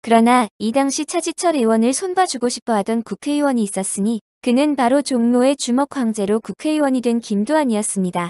그러나 이 당시 차지철 의원을 손봐주고 싶어하던 국회의원이 있었으니 그는 바로 종로의 주먹 황제로 국회의원이 된 김두한이었습니다.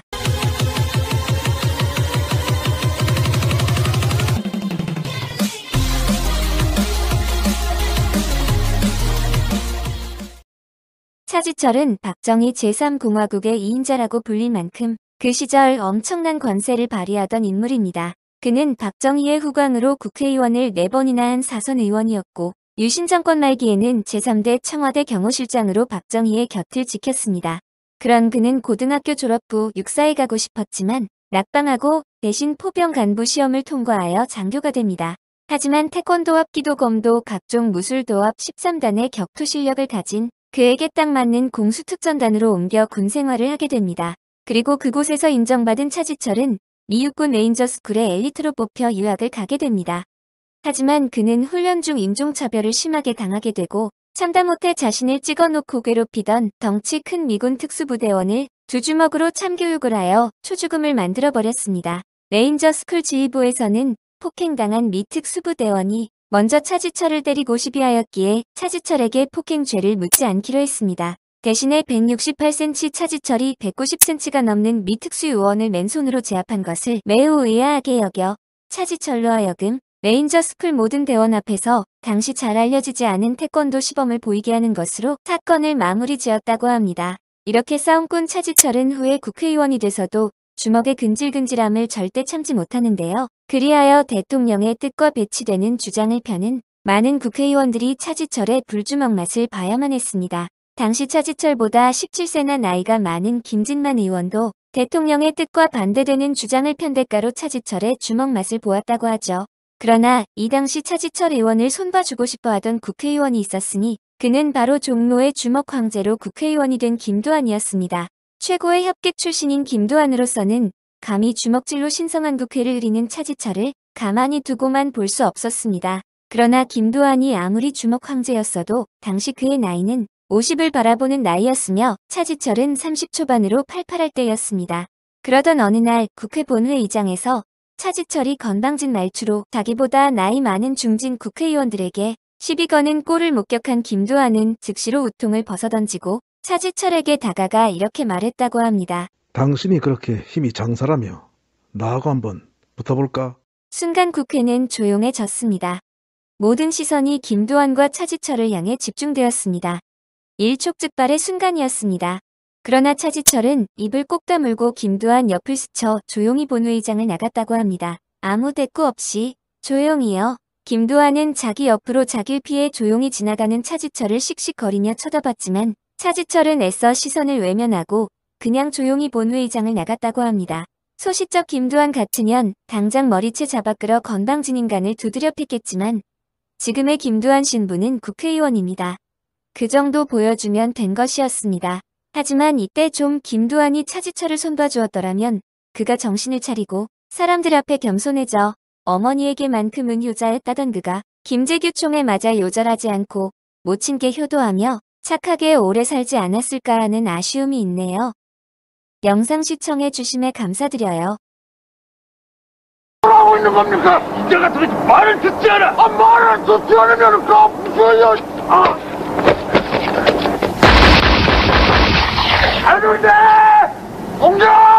차지철은 박정희 제3공화국의 2인자라고 불릴 만큼 그 시절 엄청난 권세를 발휘하던 인물입니다. 그는 박정희의 후광으로 국회의원을 4번이나 한 사선 의원이었고 유신 정권 말기에는 제3대 청와대 경호실장으로 박정희의 곁을 지켰습니다. 그런 그는 고등학교 졸업 후 육사에 가고 싶었지만 낙방하고 대신 포병 간부 시험을 통과하여 장교가 됩니다. 하지만 태권도합 기도검도 각종 무술도합 13단의 격투 실력을 가진 그에게 딱 맞는 공수특전단으로 옮겨 군 생활을 하게 됩니다. 그리고 그곳에서 인정받은 차지철은 미육군 레인저스쿨의 엘리트로 뽑혀 유학을 가게 됩니다. 하지만 그는 훈련 중 인종차별을 심하게 당하게 되고 참다 못해 자신을 찍어놓고 괴롭히던 덩치 큰 미군 특수부대원을 두 주먹으로 참교육을 하여 초죽음을 만들어버렸습니다. 레인저스쿨 지휘부에서는 폭행당한 미 특수부대원이 먼저 차지철을 때리고 시비하였기에 차지철에게 폭행죄를 묻지 않기로 했습니다. 대신에 168cm 차지철이 190cm가 넘는 미 특수요원을 맨손으로 제압한 것을 매우 의아하게 여겨 차지철로 하여금 레인저스쿨 모든 대원 앞에서 당시 잘 알려지지 않은 태권도 시범을 보이게 하는 것으로 사건을 마무리 지었다고 합니다. 이렇게 싸움꾼 차지철은 후에 국회의원이 돼서도 주먹의 근질근질함을 절대 참지 못하는데요. 그리하여 대통령의 뜻과 배치되는 주장을 펴는 많은 국회의원들이 차지철의 불주먹 맛을 봐야만 했습니다. 당시 차지철보다 17세나 나이가 많은 김진만 의원도 대통령의 뜻과 반대되는 주장을 편 대가로 차지철의 주먹 맛을 보았다고 하죠. 그러나 이 당시 차지철 의원을 손봐주고 싶어하던 국회의원이 있었으니 그는 바로 종로의 주먹 황제로 국회의원이 된 김두한이었습니다. 최고의 협객 출신인 김두한으로서는 감히 주먹질로 신성한 국회를 흐리는 차지철을 가만히 두고만 볼 수 없었습니다. 그러나 김두한이 아무리 주먹 황제였어도 당시 그의 나이는 50을 바라보는 나이였으며 차지철은 30 초반으로 팔팔할 때였습니다. 그러던 어느 날 국회 본회의장에서 차지철이 건방진 말투로 자기보다 나이 많은 중진 국회의원들에게 시비 거는 꼴을 목격한 김두한은 즉시로 우통을 벗어던지고 차지철에게 다가가 이렇게 말했다고 합니다. 당신이 그렇게 힘이 장사라며 나하고 한번 붙어볼까? 순간 국회는 조용해졌습니다. 모든 시선이 김두한과 차지철을 향해 집중되었습니다. 일촉즉발의 순간이었습니다. 그러나 차지철은 입을 꼭 다물고 김두한 옆을 스쳐 조용히 본회의장을 나갔다고 합니다. 아무 대꾸 없이 조용히요. 김두한은 자기 옆으로 자길 피해 조용히 지나가는 차지철을 씩씩거리며 쳐다봤지만 차지철은 애써 시선을 외면하고 그냥 조용히 본회의장을 나갔다고 합니다. 소시적 김두한 같으면 당장 머리채 잡아 끌어 건방진 인간을 두드려 팼겠지만 지금의 김두한 신부는 국회의원입니다. 그 정도 보여주면 된 것이었습니다. 하지만 이때 좀 김두한이 차지철을 손봐주었더라면 그가 정신을 차리고 사람들 앞에 겸손해져 어머니에게만큼은 효자였다던 그가 김재규 총에 맞아 요절하지 않고 모친께 효도하며 착하게 오래 살지 않았을까 하는 아쉬움이 있네요. 영상 시청해 주심에 감사드려요. 뭐라고 있는 겁니까? 내가 도대체 말을 듣지 않아! 말을 듣지 않으면 까부셔요! 안 온다! 공격!